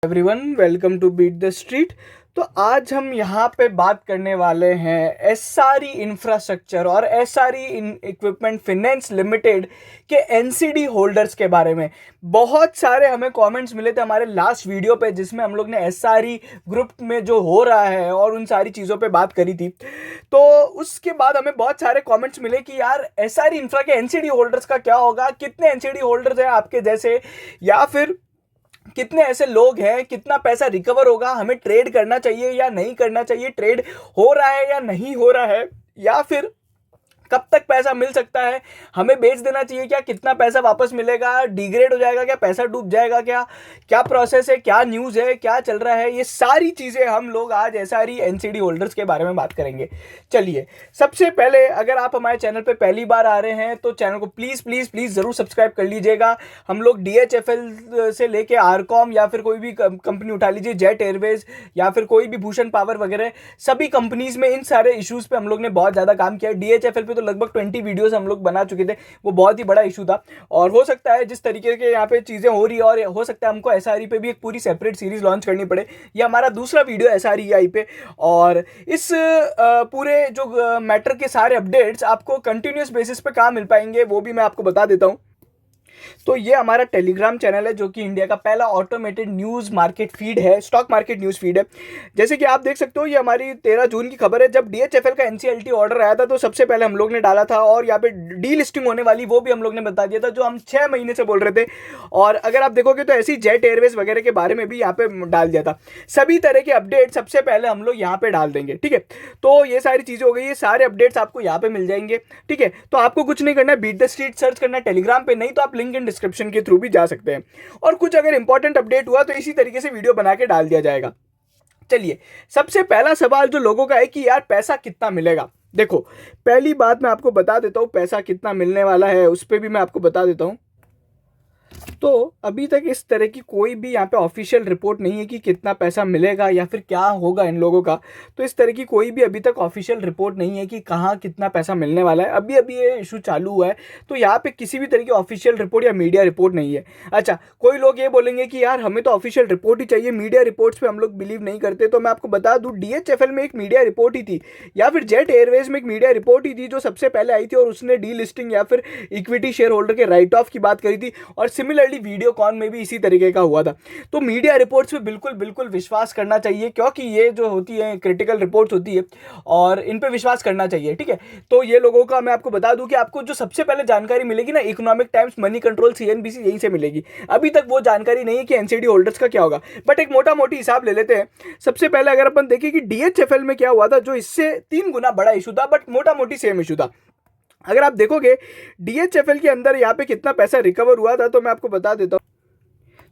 Everyone, welcome to beat the street. तो आज हम यहाँ पे बात करने वाले हैं एसआरई इंफ्रास्ट्रक्चर और एसआरई इक्विपमेंट फाइनेंस लिमिटेड के एनसीडी होल्डर्स के बारे में। बहुत सारे हमें कमेंट्स मिले थे हमारे लास्ट वीडियो पे, जिसमें हम लोग ने एसआरई ग्रुप में जो हो रहा है और उन सारी चीज़ों पे बात करी थी। तो उसके बाद हमें बहुत सारे कमेंट्स मिले कि यार एसआरई इंफ्रा के एनसीडी होल्डर्स का क्या होगा, कितने एनसीडी होल्डर्स हैं आपके जैसे, या फिर कितने ऐसे लोग हैं, कितना पैसा रिकवर होगा, हमें ट्रेड करना चाहिए या नहीं करना चाहिए, ट्रेड हो रहा है या नहीं हो रहा है, या फिर कब तक पैसा मिल सकता है, हमें बेच देना चाहिए क्या, कितना पैसा वापस मिलेगा, डिग्रेड हो जाएगा क्या, पैसा डूब जाएगा क्या, क्या प्रोसेस है, क्या न्यूज़ है, क्या चल रहा है, ये सारी चीज़ें हम लोग आज एसआरई एनसीडी होल्डर्स के बारे में बात करेंगे। चलिए, सबसे पहले अगर आप हमारे चैनल पे पहली बार आ रहे हैं तो चैनल को प्लीज़ प्लीज़ प्लीज़ ज़रूर सब्सक्राइब कर लीजिएगा। हम लोग DHFL से लेके आरकॉम या फिर कोई भी कंपनी उठा लीजिए, जेट एयरवेज या फिर कोई भी भूषण पावर वगैरह, सभी कंपनीज़ में इन सारे इश्यूज़ पे हम लोग ने बहुत ज़्यादा काम किया है। DHFL पे तो लगभग 20 वीडियोस हम लोग बना चुके थे, वो बहुत ही बड़ा इशू था। और हो सकता है जिस तरीके के यहाँ पे चीज़ें हो रही है, और हो सकता है हमको एसआरई पे भी एक पूरी सेपरेट सीरीज लॉन्च करनी पड़े। ये हमारा दूसरा वीडियो एसआरई पे, और इस पूरे जो मैटर के सारे अपडेट्स आपको कंटिन्यूस बेसिस पे कहाँ मिल पाएंगे वो भी मैं आपको बता देता हूँ। तो ये हमारा टेलीग्राम चैनल है जो कि इंडिया का पहला ऑटोमेटेड न्यूज़ मार्केट फीड है, स्टॉक मार्केट न्यूज़ फीड है। जैसे कि आप देख सकते हो, ये हमारी 13 जून की खबर है। जब DHFL का NCLT ऑर्डर आया था तो सबसे पहले हम लोग ने डाला था, और यहाँ पे डी लिस्टिंग होने वाली वो भी हम लोग ने बता दिया था, जो हम 6 महीने से बोल रहे थे। और अगर आप देखोगे तो ऐसी जेट एयरवेज वगैरह के बारे में भी यहाँ पे डाल दिया था। सभी तरह के अपडेट सबसे पहले हम लोग यहाँ पे डाल देंगे, ठीक है। तो ये सारी चीज़ें हो गई, ये सारे अपडेट्स आपको यहाँ पे मिल जाएंगे, ठीक है। तो आपको कुछ नहीं करना है, बीट द स्ट्रीट सर्च करना है टेलीग्राम पे, नहीं तो आप लिंक इन डिस्क्रिप्शन के थ्रू भी जा सकते हैं। और कुछ अगर इंपॉर्टेंट अपडेट हुआ तो इसी तरीके से वीडियो बना के डाल दिया जाएगा। चलिए, सबसे पहला सवाल जो लोगों का है कि यार पैसा कितना मिलेगा। देखो, पहली बात मैं आपको बता देता हूं, पैसा कितना मिलने वाला है उस पर भी मैं आपको बता देता हूं। तो अभी तक इस तरह की कोई भी यहाँ पे ऑफिशियल रिपोर्ट नहीं है कि कितना पैसा मिलेगा या फिर क्या होगा इन लोगों का। तो इस तरह की कोई भी अभी तक ऑफिशियल रिपोर्ट नहीं है कि कहाँ कितना पैसा मिलने वाला है। अभी अभी ये इशू चालू हुआ है, तो यहाँ पे किसी भी तरह की ऑफिशियल रिपोर्ट या मीडिया रिपोर्ट नहीं है। अच्छा, कोई लोग ये बोलेंगे कि यार हमें तो ऑफिशियल रिपोर्ट ही चाहिए, मीडिया रिपोर्ट्स पर हम लोग बिलीव नहीं करते। तो मैं आपको बता दूँ, DHFL में एक मीडिया रिपोर्ट ही थी, या फिर जेट एयरवेज में एक मीडिया रिपोर्ट ही थी जो सबसे पहले आई थी, और उसने डी लिस्टिंग या फिर इक्विटी शेयर होल्डर के राइट ऑफ की बात करी थी। और सिमिलरली वीडियोकॉन में भी इसी तरीके का हुआ था। तो मीडिया रिपोर्ट्स पे बिल्कुल बिल्कुल विश्वास करना चाहिए, क्योंकि ये जो होती है क्रिटिकल रिपोर्ट्स होती है और इन पे विश्वास करना चाहिए, ठीक है। तो ये लोगों का मैं आपको बता दूं कि आपको जो सबसे पहले जानकारी मिलेगी ना, economic times, money control, CNBC, यहीं से मिलेगी। अभी तक वो जानकारी नहीं है कि एनसीडी होल्डर्स का क्या होगा, बट एक मोटा मोटी हिसाब ले लेते हैं। सबसे पहले अगर अपन देखें कि DHFL में क्या हुआ था, जो इससे 3 गुना बड़ा इशू था, बट मोटा मोटी सेम इशू था। अगर आप देखोगे DHFL के अंदर यहाँ पे कितना पैसा रिकवर हुआ था, तो मैं आपको बता देता हूँ।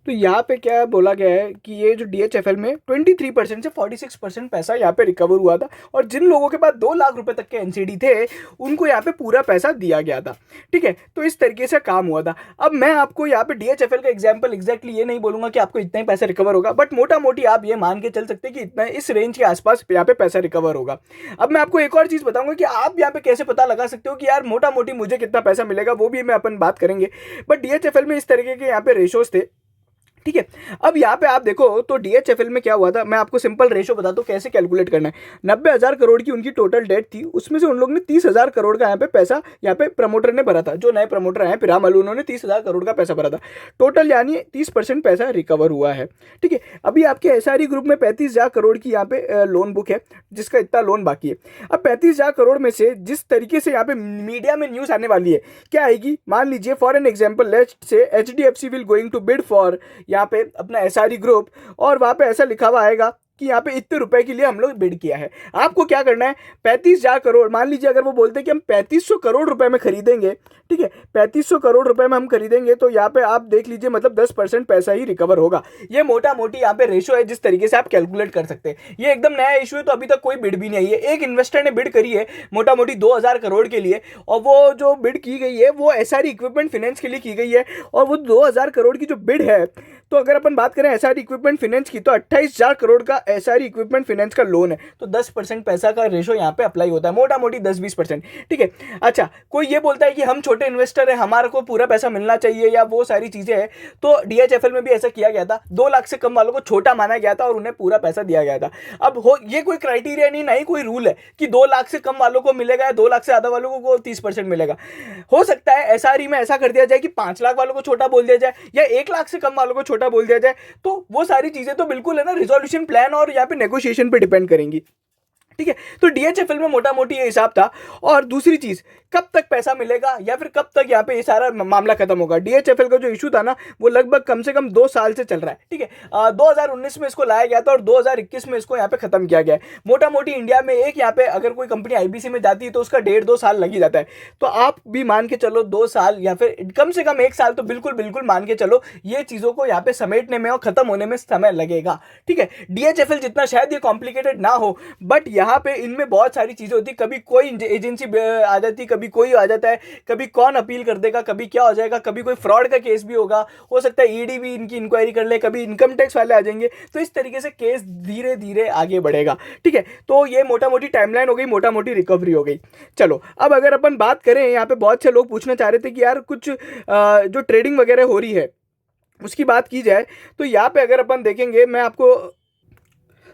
तो यहाँ पे क्या बोला गया है कि ये जो DHFL में 23% से 46% पैसा यहाँ पे रिकवर हुआ था, और जिन लोगों के पास 2 लाख रुपए तक के एनसीडी थे उनको यहाँ पे पूरा पैसा दिया गया था, ठीक है। तो इस तरीके से काम हुआ था। अब मैं आपको यहाँ पे DHFL का एग्जाम्पल एग्जैक्टली ये नहीं बोलूंगा कि आपको इतना ही पैसा रिकवर होगा, बट मोटा मोटी आप ये मान के चल सकते हैं कि इतना, इस रेंज के आसपास यहाँ पे पैसा रिकवर होगा। अब मैं आपको एक और चीज़ बताऊंगा कि आप यहाँ पे कैसे पता लगा सकते हो कि यार मोटा मोटी मुझे कितना पैसा मिलेगा, वो भी मैं अपन बात करेंगे। बट DHFL में इस तरीके के यहाँ पे रेशोज थे, ठीक है। अब यहाँ पे आप देखो तो DHFL में क्या हुआ था, मैं आपको सिंपल रेशो बताता हूँ कैसे कैलकुलेट करना है। 90,000 करोड़ की उनकी टोटल डेट थी, उसमें से उन लोग ने 30,000 करोड़ का यहाँ पे पैसा यहाँ पे प्रमोटर ने भरा था। जो नए प्रमोटर आए पिरामल, उन्होंने 30,000 करोड़ का पैसा भरा था टोटल, यानी 30% पैसा रिकवर हुआ है, ठीक है। अभी आपके एसआरई ग्रुप में 35,000 करोड़ की यहाँ पे लोन बुक है, जिसका इतना लोन बाकी है। अब 35,000 करोड़ में से जिस तरीके से यहाँ पे मीडिया में न्यूज़ आने वाली है, क्या आएगी, मान लीजिए for an example, let's say HDFC will going to bid for यहाँ पे अपना एसआरई ग्रुप, और वहां पे ऐसा लिखा हुआ आएगा कि यहाँ पे इतने रुपए के लिए हम लोग बिड किया है। आपको क्या करना है, 35,000 करोड़, मान लीजिए अगर वो बोलते हैं कि हम 3500 करोड़ रुपए में खरीदेंगे, ठीक है, 3500 करोड़ रुपए में हम खरीदेंगे, तो यहाँ पे आप देख लीजिए मतलब 10% पैसा ही रिकवर होगा। ये मोटा मोटी यहाँ पे रेशो है जिस तरीके से आप कैलकुलेट कर सकते हैं। ये एकदम नया इशू है, तो अभी तक कोई बिड भी नहीं आई है। एक इन्वेस्टर ने बिड करी है मोटा मोटी 2,000 करोड़ के लिए, और वो जो बिड की गई है वो एसआरई इक्विपमेंट फाइनेंस के लिए की गई है। और वो 2,000 करोड़ की जो बिड है, तो अगर अपन बात करें एसआरई इक्विपमेंट फाइनेंस की, तो 28,000 करोड़ का एसआरई इक्विपमेंट फाइनेंस का लोन है तो 10% पैसा का रेशो यहाँ पे अप्लाई होता है, मोटा मोटी 10-20%। ठीक है। अच्छा, कोई ये बोलता है कि हम छोटे इन्वेस्टर है, हमारे को पूरा पैसा मिलना चाहिए या वो सारी चीजें हैं, तो डीएचएफएल में भी ऐसा किया गया था, 2 लाख से कम वालों को छोटा माना गया था और उन्हें पूरा पैसा दिया गया था। अब हो ये कोई क्राइटेरिया नहीं कोई रूल है कि 2 लाख से कम वालों को मिलेगा या 2 लाख से ज्यादा वालों को 30% मिलेगा। हो सकता है एसआरई में ऐसा कर दिया जाए कि 5 लाख वालों को छोटा बोल दिया जाए या 1 लाख से कम वालों को छोटा बोल दिया जाए, तो वो सारी चीजें तो बिल्कुल है ना रिजोल्यूशन प्लान और यहाँ पे नेगोशिएशन पे डिपेंड करेंगी। ठीक है। तो डीएचएफएल में मोटा मोटी ये हिसाब था। और दूसरी चीज, कब तक पैसा मिलेगा या फिर कब तक यहाँ पे ये सारा मामला खत्म होगा। डीएचएफएल का जो इशू था ना वो लगभग कम से कम 2 साल से चल रहा है। ठीक है। 2019 में इसको लाया गया था और 2021 में इसको यहाँ पे खत्म किया गया है। मोटा मोटी इंडिया में एक यहाँ पे अगर कोई कंपनी आईबीसी में जाती है तो उसका 1.5-2 साल लग ही जाता है। तो आप भी मान के चलो 2 साल या फिर कम से कम 1 साल तो बिल्कुल बिल्कुल मान के चलो ये चीजों को यहाँ पे समेटने में और खत्म होने में समय लगेगा। ठीक है। डीएचएफएल जितना शायद ये कॉम्प्लिकेटेड ना हो, बट यहाँ पे इनमें बहुत सारी चीजें होती, कभी कोई एजेंसी आ जाती, कभी कोई आ जाता है, कभी कौन अपील कर देगा, कभी क्या हो जाएगा, कभी कोई फ्रॉड का केस भी होगा, हो सकता है ईडी भी इनकी इंक्वायरी कर ले, कभी इनकम टैक्स वाले आ जाएंगे। तो इस तरीके से केस धीरे धीरे आगे बढ़ेगा। ठीक है। तो ये मोटा मोटी टाइमलाइन हो गई, मोटा मोटी रिकवरी हो गई। चलो अब अगर अपन बात करें, यहाँ पे बहुत से लोग पूछना चाह रहे थे कि यार कुछ जो ट्रेडिंग वगैरह हो रही है उसकी बात की जाए, तो यहाँ पे अगर अपन देखेंगे, मैं आपको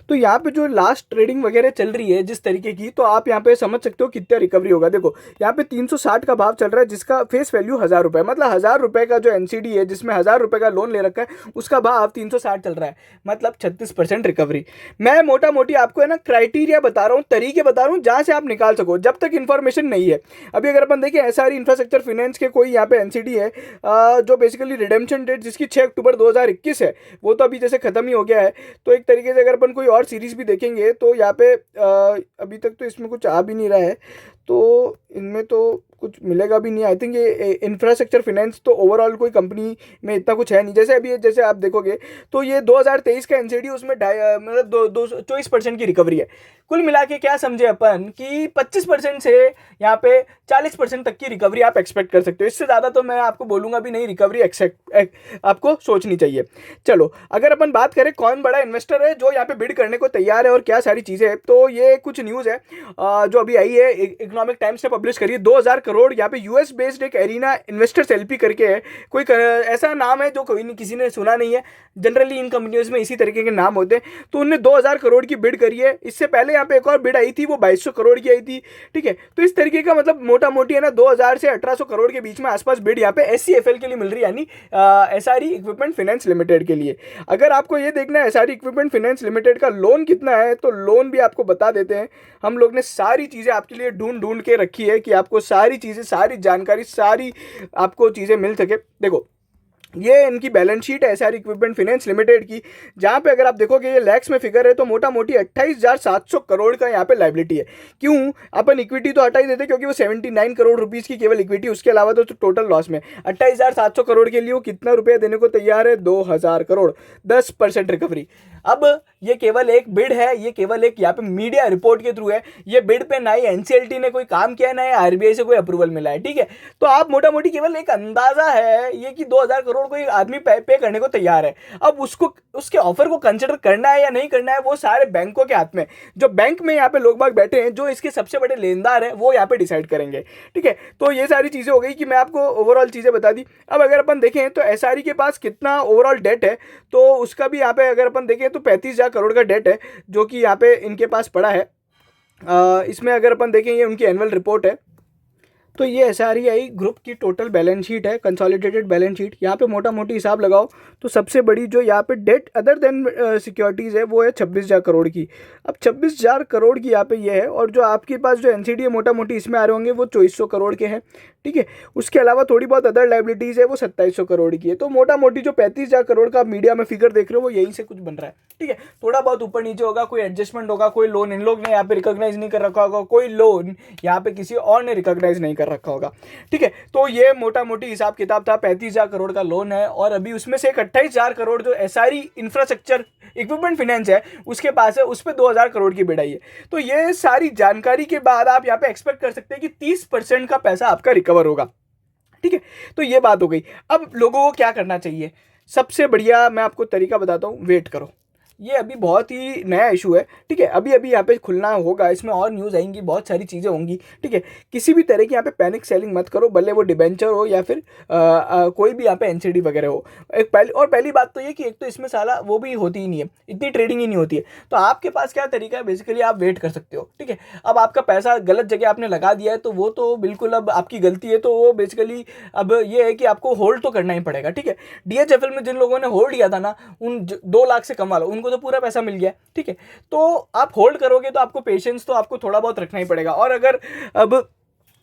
तो यहाँ पे जो लास्ट ट्रेडिंग वगैरह चल रही है जिस तरीके की, तो आप यहाँ पे समझ सकते हो कितना रिकवरी होगा। देखो यहाँ पे 360 का भाव चल रहा है जिसका फेस वैल्यू 1000 रुपये, मतलब 1000 रुपये का जो एनसीडी है जिसमें 1000 रुपये का लोन ले रखा है उसका भाव 360 चल रहा है, मतलब 36% रिकवरी। मैं मोटा मोटी आपको है ना क्राइटेरिया बता रहा हूँ, तरीके बता रहा हूँ जहाँ से आप निकाल सको जब तक इन्फॉर्मेशन नहीं है। अभी अगर अपन देखें एसआरई इंफ्रास्ट्रक्चर फाइनेंस के कोई यहाँ पे एनसीडी है जो बेसिकली रिडेम्पशन डेट जिसकी 6 अक्टूबर 2021 है, वो तो अभी जैसे खत्म ही हो गया है। तो एक तरीके से अगर अपन कोई और सीरीज भी देखेंगे तो यहाँ पे अभी तक तो इसमें कुछ आ भी नहीं रहा है, तो इनमें तो कुछ मिलेगा भी नहीं। आई थिंक ये इंफ्रास्ट्रक्चर फाइनेंस तो ओवरऑल कोई कंपनी में इतना कुछ है नहीं। जैसे अभी जैसे आप देखोगे तो ये 2023 का एनसीडी उसमें मतलब 24% की रिकवरी है। कुल मिला के क्या समझे अपन कि 25% से यहाँ पे 40% तक की रिकवरी आप एक्सपेक्ट कर सकते हो। इससे ज़्यादा तो मैं आपको बोलूँगा भी नहीं, रिकवरी आपको सोचनी चाहिए। चलो अगर अपन बात करें कौन बड़ा इन्वेस्टर है जो यहाँ पे बिड करने को तैयार है और क्या सारी चीज़ें हैं, तो ये कुछ न्यूज़ है जो अभी आई है, इकोनॉमिक टाइम्स ने पब्लिश करी है। 2000 करोड़ यहाँ पे यूएस बेस्ड एक एरिना इन्वेस्टर्स एलपी करके है, कोई ऐसा नाम है जो कोई नहीं किसी ने सुना नहीं है। जनरली इन कंपनियों में इसी तरीके के नाम होते हैं। तो उनने 2000 करोड़ की बिड करी है। इससे पहले यहाँ पे एक और बिड आई थी, वो 2200 करोड़ की आई थी। ठीक है। तो इस तरीके का मतलब मोटा मोटी है ना 2000 से 1800 करोड़ के बीच में आसपास बिड यहाँ पे एससीएफएल के लिए मिल रही है, यानी एसआरई इक्विपमेंट फाइनेंस लिमिटेड के लिए। अगर आपको ये देखना है एसआरई इक्विपमेंट फाइनेंस लिमिटेड का लोन कितना है, तो लोन भी आपको बता देते हैं। हम लोग ने सारी चीज़ें आपके लिए ढूंढ के रखी है कि आपको सारी चीज़ें, सारी जानकारी, सारी आपको चीज़ें मिल सके। देखो ये इनकी बैलेंस शीट है एसआरई इक्विपमेंट फाइनेंस लिमिटेड की, जहां पे अगर आप देखोगे ये लैक्स में फिगर है, तो मोटा मोटी 28,700 करोड़ का यहाँ पे लाइबिलिटी है। क्यों? अपन इक्विटी तो हटा ही देते क्योंकि वो 79 करोड़ रुपीस की केवल इक्विटी, उसके अलावा तो टोटल लॉस में 28,700 करोड़ के लिए वो कितना रुपया देने को तैयार है? 2000 करोड़, 10% रिकवरी। अब ये केवल एक बिड है, ये केवल एक यहाँ पे मीडिया रिपोर्ट के थ्रू है। ये बिड पे ना ही एनसीएलटी ने कोई काम किया, ना ही आरबीआई से कोई अप्रूवल मिला है। ठीक है। तो आप मोटा मोटी केवल एक अंदाजा है ये कि 2000 करोड़ कोई आदमी पे करने को तैयार है। अब उसको उसके ऑफर को कंसिडर करना है या नहीं करना है वो सारे बैंकों के हाथ में, जो बैंक में यहाँ पे लोग बाग बैठे हैं, जो इसके सबसे बड़े लेनदार हैं, वो यहाँ पे डिसाइड करेंगे। ठीक है। तो ये सारी चीजें हो गई कि मैं आपको ओवरऑल चीजें बता दी। अब अगर अपन देखें तो एसआरई के पास कितना ओवरऑल डेट है, तो उसका भी यहाँ पे अगर अपन देखें तो 35,000 करोड़ का डेट है जो कि यहाँ पे इनके पास पड़ा है। इसमें अगर अपन देखें ये उनकी एनुअल रिपोर्ट है, तो ये एसआरई ग्रुप की टोटल बैलेंस शीट है, कंसोलिडेटेड बैलेंस शीट। यहाँ पे मोटा मोटी हिसाब लगाओ तो सबसे बड़ी जो यहाँ पे डेट अदर देन सिक्योरिटीज़ है वो है 26,000 करोड़ की। अब 26,000 करोड़ की यहाँ पे ये है, और जो आपके पास जो एनसीडी है मोटा मोटी इसमें आ रहे होंगे वो 2400 करोड़ के हैं। ठीक है। उसके अलावा थोड़ी बहुत अदर लाइबिलिटीज़ है वो 2700 करोड़ की है। तो मोटा मोटी जो 35,000 करोड़ का मीडिया में फिगर देख रहे हो वो यहीं से कुछ बन रहा है। ठीक है। थोड़ा बहुत ऊपर नीचे होगा, कोई एडजस्टमेंट होगा, कोई लोन इन लोग ने यहाँ पे रिकॉग्नाइज नहीं कर रखा होगा, कोई लोन यहाँ पे किसी और ने रिकॉग्नाइज नहीं कर रखा होगा। ठीक है। तो ये मोटा मोटी हिसाब किताब था। 35,000 करोड़ का लोन है और अभी उसमें से एक 28,000 करोड़ जो एसआरई इंफ्रास्ट्रक्चर इक्विपमेंट फाइनेंस है उसके पास है, उस पर 2,000 करोड़ की बिड आई है। तो ये सारी जानकारी के बाद आप यहाँ पे एक्सपेक्ट कर सकते हैं कि 30% का पैसा आपका रिकवर होगा। ठीक है। तो ये बात हो गई। अब लोगों को क्या करना चाहिए? सबसे बढ़िया मैं आपको तरीका बताता हूँ, वेट करो। ये अभी बहुत ही नया इशू है, ठीक है। अभी अभी यहाँ पे खुलना होगा, इसमें और न्यूज़ आएंगी, बहुत सारी चीज़ें होंगी, ठीक है। किसी भी तरह की यहाँ पे पैनिक सेलिंग मत करो, भले वो डिबेंचर हो या फिर कोई भी यहाँ पे एनसीडी वगैरह हो। पहली बात तो ये कि एक तो इसमें साला वो भी होती ही नहीं है, इतनी ट्रेडिंग ही नहीं होती है। तो आपके पास क्या तरीका है, बेसिकली आप वेट कर सकते हो, ठीक है। अब आपका पैसा गलत जगह आपने लगा दिया है तो वो तो बिल्कुल अब आपकी गलती है, तो वो बेसिकली अब ये है कि आपको होल्ड तो करना ही पड़ेगा, ठीक है। डीएचएफएल में जिन लोगों ने होल्ड किया था ना, उन 2 लाख से कम वालों, उनको तो पूरा पैसा मिल गया, ठीक है। तो आप होल्ड करोगे तो आपको पेशेंस तो आपको थोड़ा बहुत रखना ही पड़ेगा। और अगर अब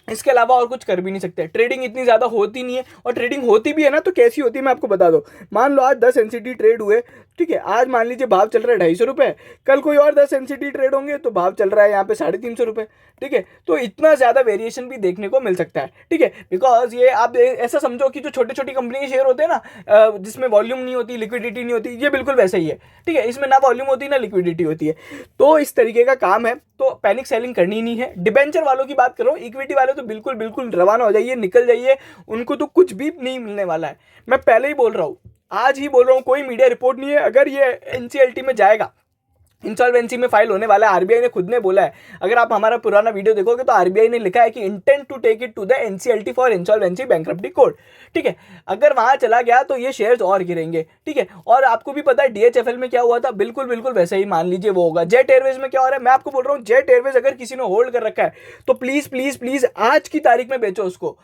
इसके अलावा और कुछ कर भी नहीं सकते, ट्रेडिंग इतनी ज़्यादा होती नहीं है, और ट्रेडिंग होती भी है ना तो कैसी होती है मैं आपको बता दूं। मान लो आज 10 एनसीटी ट्रेड हुए, ठीक है। आज मान लीजिए भाव चल रहा है 250 रुपये, कल कोई और 10 एनसीटी ट्रेड होंगे तो भाव चल रहा है यहाँ पे 350 रुपये, ठीक है। तो इतना ज़्यादा वेरिएशन भी देखने को मिल सकता है, ठीक है। बिकॉज ये आप ऐसा समझो कि जो छोटी छोटी कंपनी के शेयर होते हैं ना, जिसमें वॉल्यूम नहीं होती, लिक्विडिटी नहीं होती, ये बिल्कुल वैसा ही है, ठीक है। इसमें ना वॉल्यूम होती ना लिक्विडिटी होती है, तो इस तरीके का काम है। तो पैनिक सेलिंग करनी नहीं है। डिबेंचर वालों की बात करो, इक्विटी वाले तो बिल्कुल बिल्कुल रवाना हो जाइए, निकल जाइए, उनको तो कुछ भी नहीं मिलने वाला है। मैं पहले ही बोल रहा हूँ, आज ही बोल रहा हूँ, कोई मीडिया रिपोर्ट नहीं है। अगर ये एनसीएलटी में जाएगा, इंसॉल्वेंसी में फाइल होने वाला है, आरबीआई ने खुद ने बोला है। अगर आप हमारा पुराना वीडियो देखोगे तो आरबीआई ने लिखा है कि intent to take it to the NCLT for insolvency bankruptcy court, ठीक है। अगर वहां चला गया तो ये शेयर्स और गिरेंगे, ठीक है। और आपको भी पता है डीएचएफएल में क्या हुआ था, बिल्कुल बिल्कुल वैसे ही मान लीजिए वो होगा। जेट एयरवेज में क्या हो रहा है, मैं आपको बोल रहा हूँ, जेट एयरवेज अगर किसी ने होल्ड कर रखा है तो प्लीज प्लीज प्लीज आज की तारीख में बेचो उसको,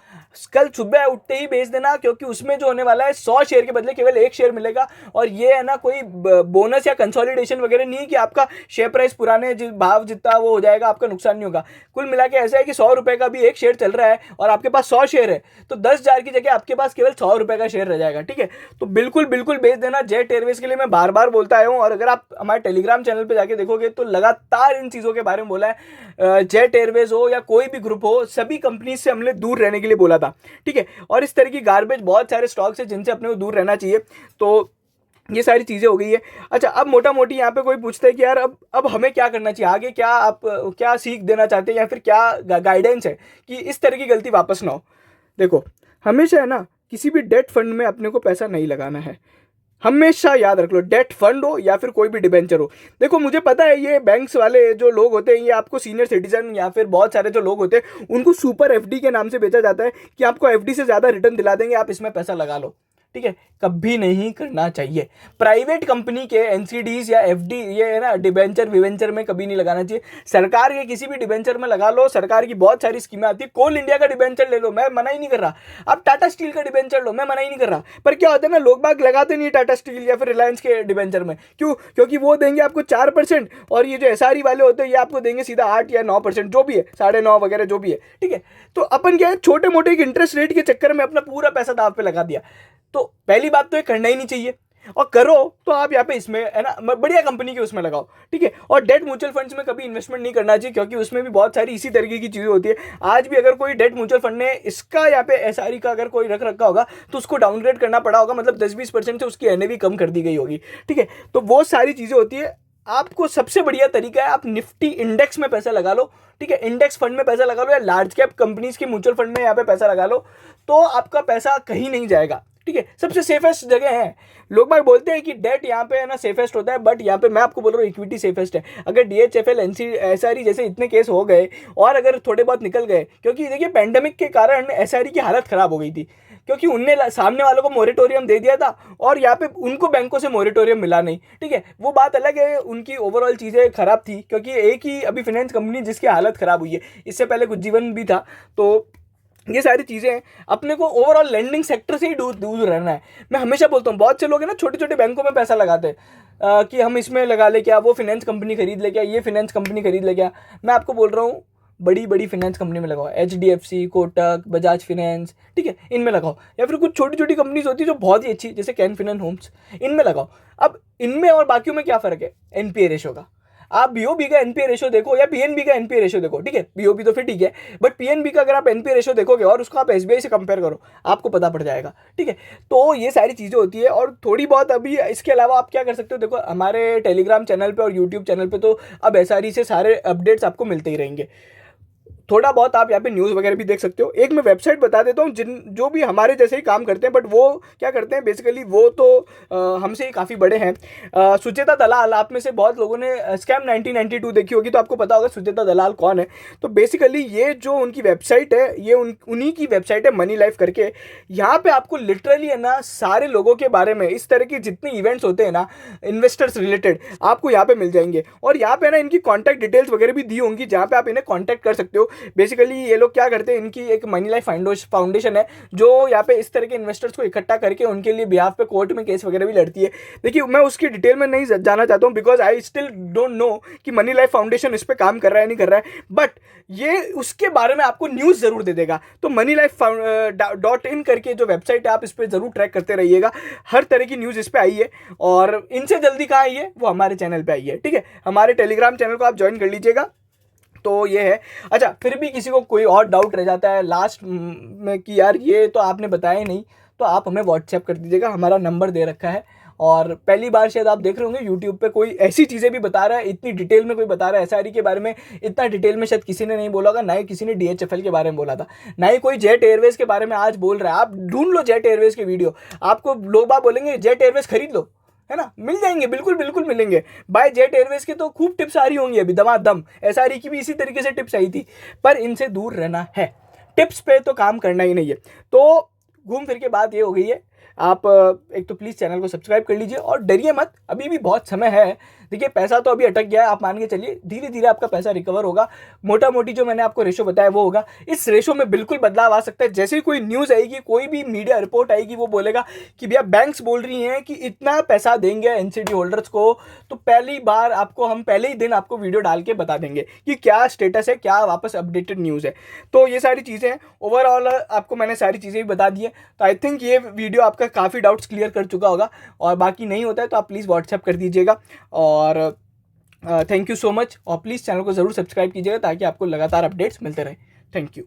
कल सुबह उठते ही बेच देना, क्योंकि उसमें जो होने वाला है 100 शेयर के बदले केवल 1 शेयर मिलेगा। और ये है ना कोई बोनस या कंसोलिडेशन वगैरह नहीं है कि आपका शेयर प्राइस पुराने भाव जितना वो हो जाएगा, आपका नुकसान नहीं होगा। कुल मिला के ऐसा है कि 100 रुपए का भी 1 शेयर चल रहा है और आपके पास 100 शेयर है, तो 10,000 की जगह आपके पास केवल 100 रुपए का शेयर रह जाएगा, ठीक है। तो बिल्कुल बिल्कुल बेच देना जेट एयरवेज के लिए, मैं बार बार बोलता आया हूँ। और अगर आप हमारे टेलीग्राम चैनल पर जाके देखोगे तो लगातार इन चीज़ों के बारे में बोला है। जेट एयरवेज हो या कोई भी ग्रुप हो, सभी कंपनी से हमने दूर रहने के लिए बोला था, ठीक है। और इस तरह की गार्बेज बहुत सारे स्टॉक्स है जिनसे अपने को दूर रहना चाहिए। तो ये सारी चीज़ें हो गई है। अच्छा, अब मोटा मोटी यहाँ पे कोई पूछता है कि यार अब हमें क्या करना चाहिए आगे, क्या आप क्या सीख देना चाहते हैं या फिर क्या गाइडेंस है कि इस तरह की गलती वापस ना हो। देखो, हमेशा है ना, किसी भी डेट फंड में अपने को पैसा नहीं लगाना है। हमेशा याद रख लो, डेट फंड हो या फिर कोई भी डिबेंचर हो। देखो, मुझे पता है ये बैंक्स वाले जो लोग होते हैं, ये आपको सीनियर सिटीजन या फिर बहुत सारे जो लोग होते हैं उनको सुपर एफडी के नाम से बेचा जाता है कि आपको एफडी से ज़्यादा रिटर्न दिला देंगे, आप इसमें पैसा लगा लो, ठीक है। कभी नहीं करना चाहिए। प्राइवेट कंपनी के एनसीडीज या एफडी, ये है ना, डिबेंचर विवेंचर में कभी नहीं लगाना चाहिए। सरकार के किसी भी डिबेंचर में लगा लो, सरकार की बहुत सारी स्कीमें आती है। कोल इंडिया का डिबेंचर ले लो, मैं मना ही नहीं कर रहा। आप टाटा स्टील का डिबेंचर लो, मैं मना ही नहीं कर रहा। पर क्या होता है ना, लोग बाग लगाते नहीं टाटा स्टील या फिर रिलायंस के डिबेंचर में। क्यों? क्योंकि वो देंगे आपको 4% और ये जो एसआरई वाले होते हैं ये आपको देंगे सीधा 8 या 9%, जो भी है, 9.5 वगैरह जो भी है, ठीक है। तो अपन क्या है, छोटे मोटे इंटरेस्ट रेट के चक्कर में अपना पूरा पैसा दाव पे लगा दिया। तो पहली बात तो ये करना ही नहीं चाहिए, और करो तो आप यहाँ पे इसमें है ना बढ़िया कंपनी के उसमें लगाओ, ठीक है। और डेट म्यूचुअल फंड्स में कभी इन्वेस्टमेंट नहीं करना चाहिए, क्योंकि उसमें भी बहुत सारी इसी तरीके की चीज़ें होती है। आज भी अगर कोई डेट म्यूचुअल फंड ने इसका यहाँ पे एसआरई का अगर कोई रख रखा होगा तो उसको डाउनग्रेड करना पड़ा होगा, मतलब 10-20% से उसकी एनएवी कम कर दी गई होगी, ठीक है। तो वो सारी चीज़ें होती है। आपको सबसे बढ़िया तरीका है, आप निफ्टी इंडेक्स में पैसा लगा लो, ठीक है। इंडेक्स फंड में पैसा लगा लो या लार्ज कैप कंपनीज के म्यूचुअल फंड में यहाँ पे पैसा लगा लो, तो आपका पैसा कहीं नहीं जाएगा, ठीक है। सबसे सेफेस्ट जगह है। लोग बाग बोलते हैं कि डेट यहाँ पे है ना सेफेस्ट होता है, बट यहाँ पे मैं आपको बोल रहा हूँ इक्विटी सेफेस्ट है। अगर डीएचएफएल एसआरई जैसे इतने केस हो गए और अगर थोड़े बहुत निकल गए, क्योंकि देखिए पेंडेमिक के कारण एसआरई की हालत खराब हो गई थी, क्योंकि उनने सामने वालों को मोरेटोरियम दे दिया था और यहाँ पे उनको बैंकों से मोरेटोरियम मिला नहीं, ठीक है। वो बात अलग है, उनकी ओवरऑल चीज़ें खराब थी, क्योंकि एक ही अभी फाइनेंस कंपनी जिसकी हालत खराब हुई है, इससे पहले कुछ जीवन भी था। तो ये सारी चीज़ें हैं, अपने को ओवरऑल लैंडिंग सेक्टर से ही दूर दूर रहना है। मैं हमेशा बोलता हूँ, बहुत से लोग हैं ना छोटे छोटे बैंकों में पैसा लगाते हैं कि हम इसमें लगा ले क्या, वो फाइनेंस कंपनी खरीद ले क्या, ये फाइनेंस कंपनी खरीद ले क्या। मैं आपको बोल रहा हूँ, बड़ी बड़ी फाइनेंस कंपनी में लगाओ, एचडीएफसी, कोटक, बजाज फाइनेंस, ठीक है, इनमें लगाओ। या फिर कुछ छोटी छोटी कंपनीज होती है जो बहुत ही अच्छी, जैसे कैन फिनन होम्स, इनमें लगाओ। अब इनमें और बाकियों में क्या फ़र्क है? एनपीए रेशो का। आप बीओबी का एनपीए रेशो देखो या पीएनबी का एनपीए रेशो देखो, ठीक है। बीओबी तो फिर ठीक है, बट पीएनबी का अगर आप एनपीए रेशो देखोगे और उसको आप एसबीआई से कंपेयर करो, आपको पता पड़ जाएगा, ठीक है। तो ये सारी चीज़ें होती है। और थोड़ी बहुत अभी इसके अलावा आप क्या कर सकते हो, देखो हमारे टेलीग्राम चैनल पे और यूट्यूब चैनल पे तो अब एसआरई से सारे अपडेट्स आपको मिलते ही रहेंगे। थोड़ा बहुत आप यहाँ पे न्यूज़ वगैरह भी देख सकते हो। एक मैं वेबसाइट बता देता हूँ जिन जो भी हमारे जैसे ही काम करते हैं, बट वो क्या करते हैं बेसिकली, वो तो हमसे ही काफ़ी बड़े हैं। सुचेता दलाल, आप में से बहुत लोगों ने स्कैम 1992 देखी होगी, तो आपको पता होगा सुचेता दलाल कौन है। तो बेसिकली ये जो उनकी वेबसाइट है, ये उन्हीं की वेबसाइट है, मनी लाइफ करके। यहाँ पे आपको लिटरली है ना सारे लोगों के बारे में, इस तरह के जितने इवेंट्स होते हैं ना इन्वेस्टर्स रिलेटेड, आपको यहाँ पे मिल जाएंगे। और यहाँ पे ना इनकी कॉन्टैक्ट डिटेल्स वगैरह भी दी होंगी, जहाँ पे आप इन्हें कॉन्टैक्ट कर सकते हो। बेसिकली ये लोग क्या करते हैं, इनकी एक मनी लाइफ फाउंडेशन है जो यहाँ पे इस तरह के इन्वेस्टर्स को इकट्ठा करके उनके लिए बिहाफ पे कोर्ट में केस वगैरह भी लड़ती है। देखिए मैं उसकी डिटेल में नहीं जाना चाहता हूँ, because I still don't know कि मनी लाइफ फाउंडेशन इस पर काम कर रहा है नहीं कर रहा है, बट ये उसके बारे में आपको न्यूज़ जरूर दे देगा। तो मनी लाइफ .in करके जो वेबसाइट है, आप इस पर जरूर ट्रैक करते रहिएगा। हर तरह की न्यूज़ इस पर आई है, और इनसे जल्दी कहाँ आई है, वो हमारे चैनल पे आई है। ठीक है, हमारे टेलीग्राम चैनल को आप ज्वाइन कर लीजिएगा। तो ये है। अच्छा, फिर भी किसी को कोई और डाउट रह जाता है लास्ट में कि यार ये तो आपने बताया ही नहीं, तो आप हमें व्हाट्सएप कर दीजिएगा, हमारा नंबर दे रखा है। और पहली बार शायद आप देख रहे होंगे यूट्यूब पे कोई ऐसी चीज़ें भी बता रहा है, इतनी डिटेल में कोई बता रहा है एसआरई के बारे में, इतना डिटेल में शायद किसी ने नहीं बोला होगा, ना ही किसी ने डीएचएफएल के बारे में बोला था, ना ही कोई जेट एयरवेज के बारे में आज बोल रहा है। आप ढूंढ लो जेट एयरवेज की वीडियो, आपको लोग बात बोलेंगे जेट एयरवेज खरीद लो, है ना, मिल जाएंगे, बिल्कुल बिल्कुल मिलेंगे। बाय जेट एयरवेज के तो खूब टिप्स आ रही होंगी अभी दमादम, एसआरई की भी इसी तरीके से टिप्स आई थी, पर इनसे दूर रहना है, टिप्स पे तो काम करना ही नहीं है। तो घूम फिर के बात ये हो गई है, आप एक तो प्लीज़ चैनल को सब्सक्राइब कर लीजिए और डरिए मत, अभी भी बहुत समय है। देखिए पैसा तो अभी अटक गया है, आप मान के चलिए धीरे धीरे आपका पैसा रिकवर होगा। मोटा मोटी जो मैंने आपको रेशो बताया वो होगा, इस रेशो में बिल्कुल बदलाव आ सकता है। जैसे ही कोई न्यूज़ आएगी, कोई भी मीडिया रिपोर्ट आएगी, वो बोलेगा कि भैया बैंक्स बोल रही हैं कि इतना पैसा देंगे एनसीडी होल्डर्स को, तो पहली बार आपको हम पहले ही दिन आपको वीडियो डाल के बता देंगे कि क्या स्टेटस है, क्या वापस अपडेटेड न्यूज़ है। तो ये सारी चीज़ें हैं, ओवरऑल आपको मैंने सारी चीज़ें भी बता दी है। तो आई थिंक ये वीडियो आपका काफ़ी डाउट्स क्लियर कर चुका होगा, और बाकी नहीं होता है तो आप प्लीज़ व्हाट्सएप कर दीजिएगा। और थैंक यू सो मच, और प्लीज़ चैनल को ज़रूर सब्सक्राइब कीजिएगा ताकि आपको लगातार अपडेट्स मिलते रहे। Thank you.